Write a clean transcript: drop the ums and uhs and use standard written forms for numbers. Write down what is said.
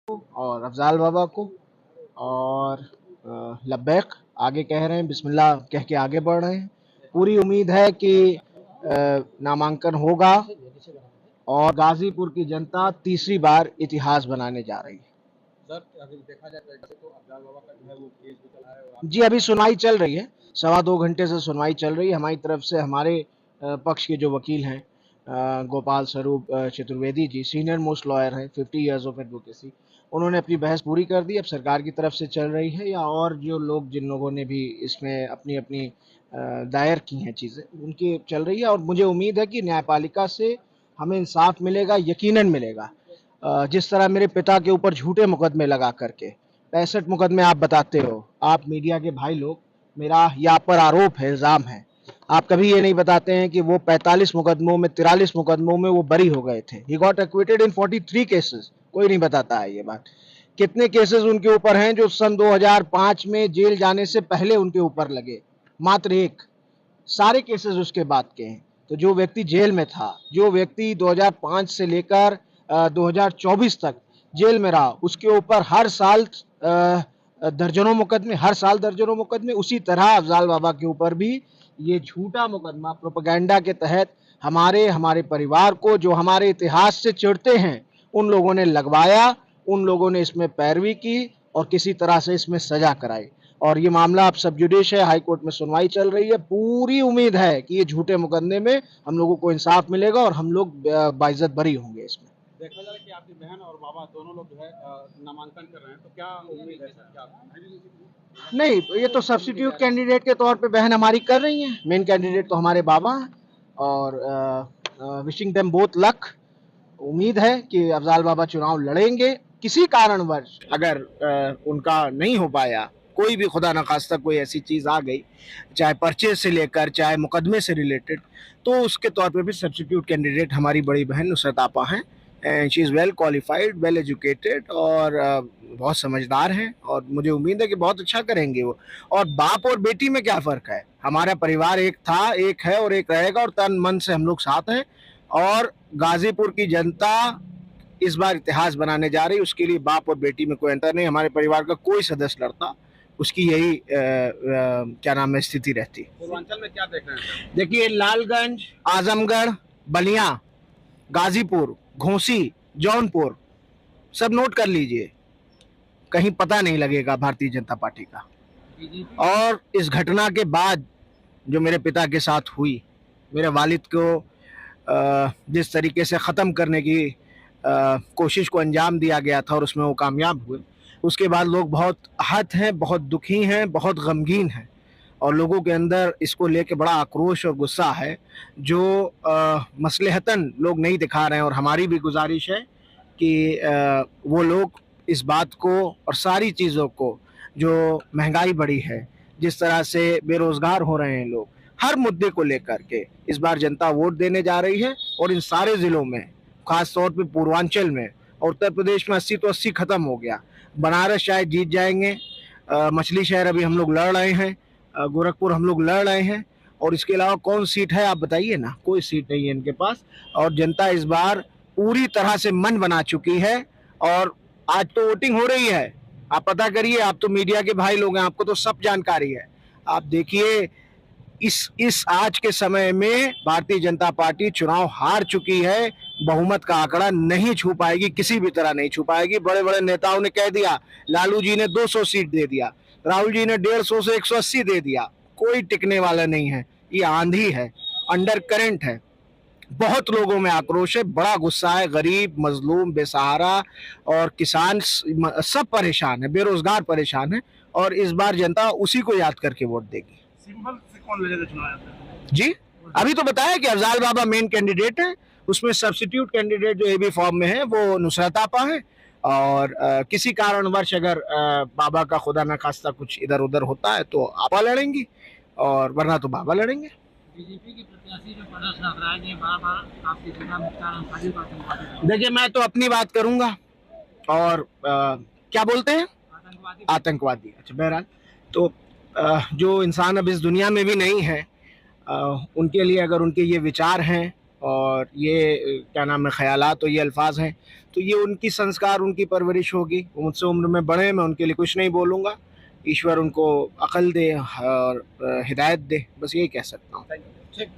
और अफ़ज़ाल बाबा को और लब्बैक आगे कह रहे हैं, बिस्मिल्लाह कह के आगे बढ़ रहे हैं। पूरी उम्मीद है कि नामांकन होगा और गाजीपुर की जनता तीसरी बार इतिहास बनाने जा रही है। सर, अगर देखा जाए तो अफ़ज़ाल बाबा का जो है वो केस भी चल रहा है और जी, अभी सुनवाई चल रही है, 2.25 घंटे से सुनवाई चल रही है। हमारी तरफ से हमारे पक्ष के जो वकील हैं गोपाल स्वरूप Chaturvedi ji, senior most lawyer हैं, 50 ईयर्स ऑफ एडवोकेसी, उन्होंने अपनी बहस पूरी कर दी। अब सरकार की तरफ से चल रही है या और जो लोग जिन लोगों ने भी इसमें अपनी अपनी दायर की हैं चीज़ें, उनकी चल रही है और मुझे उम्मीद है कि न्यायपालिका से हमें इंसाफ मिलेगा, यकीनन मिलेगा। जिस तरह मेरे पिता के ऊपर झूठे मुकदमे लगा करके 65 मुकदमे आप बताते हो, आप मीडिया के भाई लोग, मेरा यहाँ पर आरोप है, इल्ज़ाम है, आप कभी ये नहीं बताते हैं कि वो 45 मुकदमों में 43 मुकदमों में वो बरी हो गए थे। He got acquitted in 43 cases. कोई नहीं बताता है ये बात। कितने केसेस उनके ऊपर हैं जो सन 2005 में जेल जाने से पहले उनके ऊपर लगे? मात्र एक। सारे केसेस उसके बाद के हैं। तो जो व्यक्ति जेल में था, जो व्यक्ति 2005 से लेकर 2024 तक जेल में रहा, उसके ऊपर हर साल दर्जनों मुकदमे, हर साल दर्जनों मुकदमे। उसी तरह अफ़ज़ाल बाबा के ऊपर भी ये झूठा मुकदमा प्रोपेगेंडा के तहत हमारे परिवार को, जो हमारे इतिहास से चिढ़ते हैं, उन लोगों ने लगवाया, उन लोगों ने इसमें पैरवी की और किसी तरह से इसमें सजा कराई। और ये मामला अब सब जुडिश है, हाई कोर्ट में सुनवाई चल रही है। पूरी उम्मीद है कि ये झूठे मुकदमे में हम लोगों को इंसाफ मिलेगा और हम लोग बाइज्जत बरी होंगे इसमें। देखा जाए कि आपकी बहन और बाबा दोनों लोग जो है नामांकन कर रहे हैं, तो क्या उम्मीद है सर? क्या नहीं, ये तो सब्स्टिट्यूट कैंडिडेट के तौर पे बहन हमारी कर रही हैं। मेन कैंडिडेट तो हमारे बाबा हैं और विशिंग देम बोथ लक। उम्मीद है कि अफ़ज़ाल बाबा चुनाव लड़ेंगे। किसी कारणवश अगर उनका नहीं हो पाया, कोई भी खुदा न खास्ता कोई ऐसी चीज़ आ गई, चाहे पर्चे से लेकर चाहे मुकदमे से रिलेटेड, तो उसके तौर पे भी सब्स्टिट्यूट कैंडिडेट हमारी बड़ी बहन नुसरत आपा हैं। And she is well qualified, well educated और बहुत समझदार हैं और मुझे उम्मीद है कि बहुत अच्छा करेंगे वो। और बाप और बेटी में क्या फ़र्क है? हमारा परिवार एक था, एक है और एक रहेगा और तन मन से हम लोग साथ हैं। और गाजीपुर की जनता इस बार इतिहास बनाने जा रही है, उसके लिए बाप और बेटी में कोई अंतर नहीं। हमारे परिवार का कोई सदस्य लड़ता, उसकी यही क्या नाम है स्थिति रहती। पूर्वांचल में क्या देख रहे हैं? देखिए, लालगंज, आजमगढ़, बलिया, गाजीपुर, घोसी, जौनपुर, सब नोट कर लीजिए, कहीं पता नहीं लगेगा भारतीय जनता पार्टी का। और इस घटना के बाद जो मेरे पिता के साथ हुई, मेरे वालिद को जिस तरीके से ख़त्म करने की कोशिश को अंजाम दिया गया था और उसमें वो कामयाब हुए, उसके बाद लोग बहुत आहत हैं, बहुत दुखी हैं, बहुत गमगीन हैं और लोगों के अंदर इसको लेके बड़ा आक्रोश और गुस्सा है, जो मसलहतन लोग नहीं दिखा रहे हैं। और हमारी भी गुजारिश है कि वो लोग इस बात को और सारी चीज़ों को, जो महंगाई बढ़ी है, जिस तरह से बेरोज़गार हो रहे हैं लोग, हर मुद्दे को लेकर के इस बार जनता वोट देने जा रही है। और इन सारे ज़िलों में, ख़ास तौर पे पूर्वांचल में और उत्तर प्रदेश में 80 तो 80 ख़त्म हो गया। बनारस शायद जीत जाएंगे, मछली शहर अभी हम लोग लड़ रहे हैं, गोरखपुर हम लोग लड़ रहे हैं और इसके अलावा कौन सीट है आप बताइए ना? कोई सीट नहीं है इनके पास। और जनता इस बार पूरी तरह से मन बना चुकी है और आज तो वोटिंग हो रही है। आप पता करिए, आप तो मीडिया के भाई लोग हैं, आपको तो सब जानकारी है। आप देखिए, इस आज के समय में भारतीय जनता पार्टी चुनाव हार चुकी है। बहुमत का आंकड़ा नहीं छू पाएगी, किसी भी तरह नहीं छू पाएगी। बड़े बड़े नेताओं ने कह दिया, लालू जी ने 200 सीट दे दिया, राहुल जी ने 150 से 180 दे दिया, कोई टिकने वाला नहीं है। ये आंधी है, अंडर करंट है, बहुत लोगों में आक्रोश है, बड़ा गुस्सा है। गरीब, मजलूम, बेसहारा और किसान सब परेशान है, बेरोजगार परेशान है और इस बार जनता उसी को याद करके वोट देगी। सिंबल से कौन लड़ेगा चुनाव? जी, अभी तो बताया कि अफ़ज़ाल बाबा मेन कैंडिडेट है, उसमें सब्स्टिट्यूट कैंडिडेट जो एबी फॉर्म में है वो नुसरत आपा है। और किसी कारणवश अगर बाबा का खुदा न खास्ता कुछ इधर उधर होता है तो आपा लड़ेंगी और वरना तो बाबा लड़ेंगे। बीजेपी के प्रत्याशी जो प्रदर्शन अपराध है, बार-बार आपकी जिला मुख्तार अंसारी को आतंकवादी। देखिए, मैं तो अपनी बात करूंगा और क्या बोलते हैं आतंकवादी। अच्छा, बहरहाल तो जो इंसान अब इस दुनिया में भी नहीं है, उनके लिए अगर उनके ये विचार हैं और ये क्या नाम है, ख्यालात और ये अल्फाज हैं, तो ये उनकी संस्कार, उनकी परवरिश होगी। वो मुझसे उम्र में बड़े हैं, मैं उनके लिए कुछ नहीं बोलूँगा। ईश्वर उनको अकल दे और हिदायत दे, बस यही कह सकता हूँ। ठीक